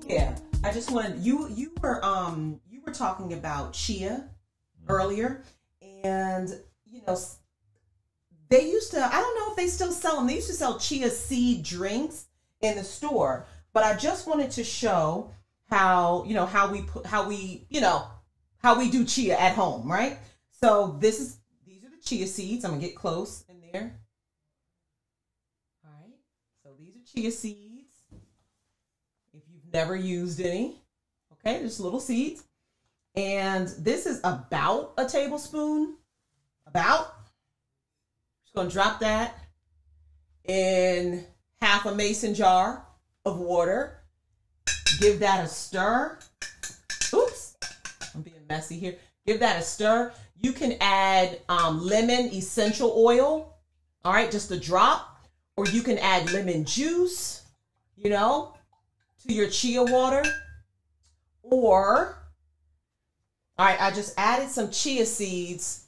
Yeah, I just wanted you were talking about chia earlier, and you know they used to. I don't know if they still sell them. They used to sell chia seed drinks in the store, but I just wanted to show how how we do chia at home, right? So these are the chia seeds. I'm gonna get close in there. All right. So these are chia seeds. If you've never used any, okay, just little seeds. And this is about a tablespoon. About. Just gonna drop that in half a mason jar of water. Give that a stir. Oops, I'm being messy here. Give that a stir. You can add lemon essential oil. All right, just a drop. Or you can add lemon juice, to your chia water. Or, all right, I just added some chia seeds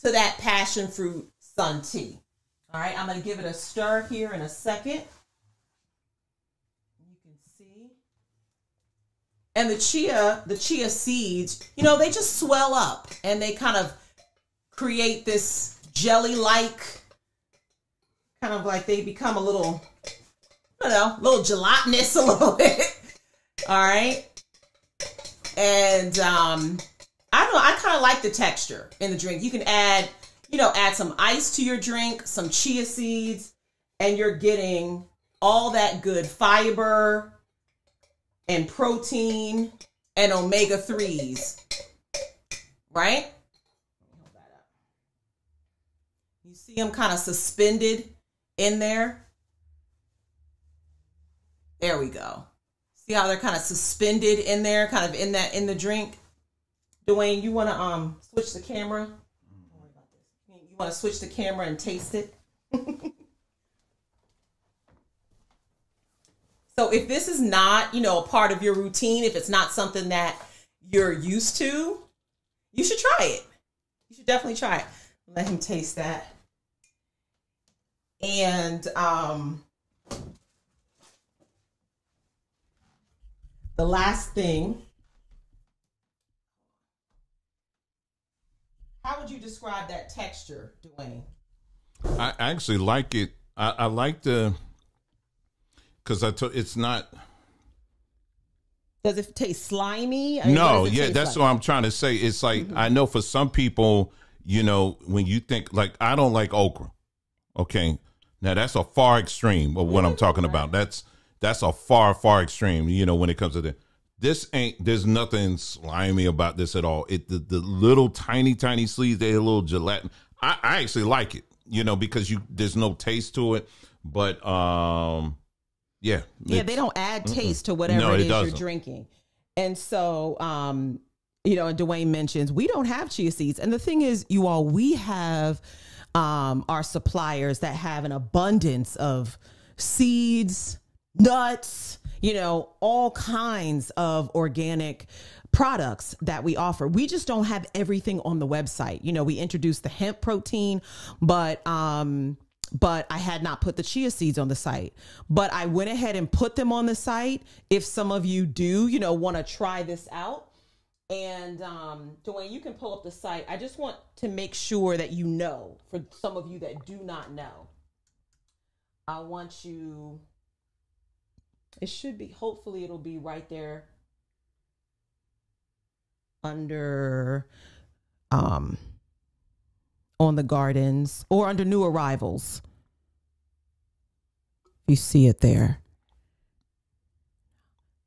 to that passion fruit sun tea. All right, I'm going to give it a stir here in a second. You can see. And the chia seeds, they just swell up and they kind of create this jelly-like, kind of like they become a little, little gelatinous a little bit. All right. And I don't know, I kind of like the texture in the drink. You can add some ice to your drink, some chia seeds, and you're getting all that good fiber and protein and omega-3s, right? Hold that up. You see them kind of suspended in there? There we go. See how they're kind of suspended in there, kind of in the drink? Dwayne, you want to switch the camera? Don't worry about this. You want to switch the camera and taste it? So if this is not, a part of your routine, if it's not something that you're used to, you should try it. You should definitely try it. Let him taste that. And the last thing, how would you describe that texture, Dwayne? I actually like it. I like because it's not. Does it taste slimy? No, yeah, that's what I'm trying to say. It's like, I know for some people, when you think, like, I don't like okra. Okay. Now that's a far extreme of what I'm talking about. That's a far, far extreme, when it comes to that. There's nothing slimy about this at all. The little tiny sleeves, they're a little gelatin. I actually like it, because there's no taste to it. But yeah, they don't add taste to whatever it is you're drinking. And so, and Dwayne mentions we don't have chia seeds. And the thing is, you all, we have our suppliers that have an abundance of seeds, nuts, all kinds of organic products that we offer. We just don't have everything on the website. We introduced the hemp protein, but I had not put the chia seeds on the site. But I went ahead and put them on the site. If some of you do, want to try this out. And Dwayne, you can pull up the site. I just want to make sure that for some of you that do not know, I want you, it should be, hopefully it'll be right there under, on the gardens or under new arrivals. You see it there.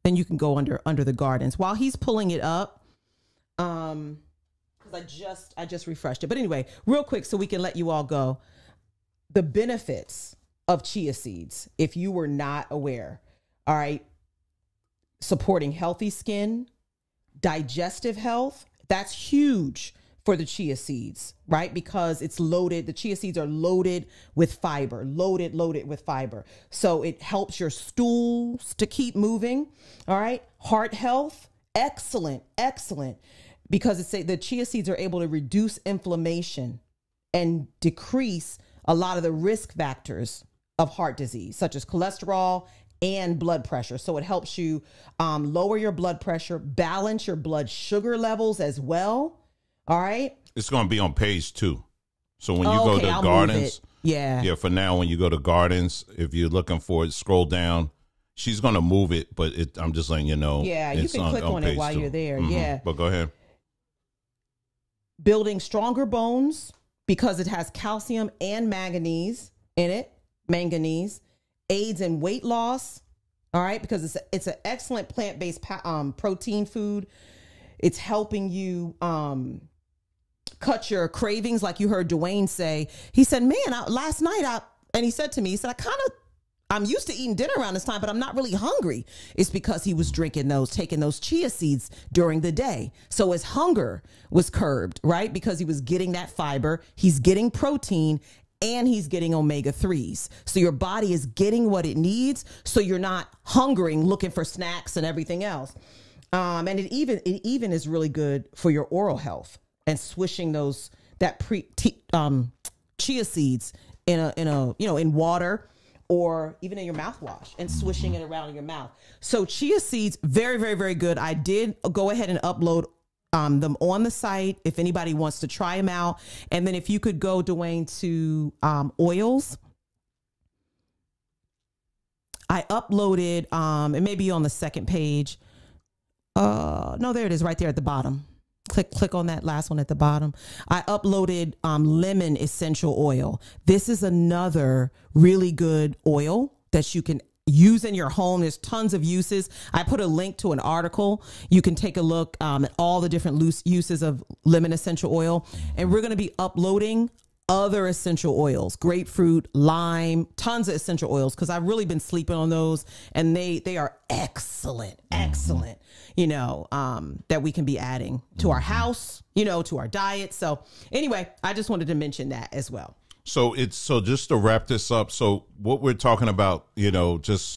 Then you can go under the gardens. While he's pulling it up, because I just refreshed it. But anyway, real quick, so we can let you all go. The benefits of chia seeds, if you were not aware, all right, supporting healthy skin, digestive health, that's huge for the chia seeds, right? Because it's loaded, the chia seeds are loaded with fiber, loaded with fiber. So it helps your stools to keep moving, all right? Heart health, excellent, because the chia seeds are able to reduce inflammation and decrease a lot of the risk factors of heart disease, such as cholesterol and blood pressure. So it helps you lower your blood pressure, balance your blood sugar levels as well. All right. It's going to be on page 2. So when you go to Gardens, yeah, for now, when you go to Gardens, if you're looking for it, scroll down. She's going to move it, but I'm just letting you know. Yeah, you can click on it while you're there. Yeah. But go ahead. Building stronger bones because it has calcium and manganese in it. Manganese aids in weight loss. All right, because it's an excellent plant-based protein food. It's helping you cut your cravings, like you heard Dwayne say. He said, "Man, last night and he said to me, he said, I'm used to eating dinner around this time, but I'm not really hungry." It's because he was taking those chia seeds during the day. So his hunger was curbed, right? Because he was getting that fiber, he's getting protein, and he's getting omega-3s. So your body is getting what it needs. So you're not hungering, looking for snacks and everything else. And it even is really good for your oral health, and swishing chia seeds in water, or even in your mouthwash, and swishing it around in your mouth. So chia seeds, very, very, very good. I did go ahead and upload them on the site if anybody wants to try them out. And then if you could go, Dwayne, to oils. I uploaded, it may be on the second page. No, there it is right there at the bottom. Click on that last one at the bottom. I uploaded lemon essential oil. This is another really good oil that you can use in your home. There's tons of uses. I put a link to an article. You can take a look at all the different uses of lemon essential oil. And we're going to be uploading other essential oils, grapefruit, lime, tons of essential oils, because I've really been sleeping on those, and they are excellent, that we can be adding to our house, to our diet. So anyway, I just wanted to mention that as well. So just to wrap this up. So what we're talking about, just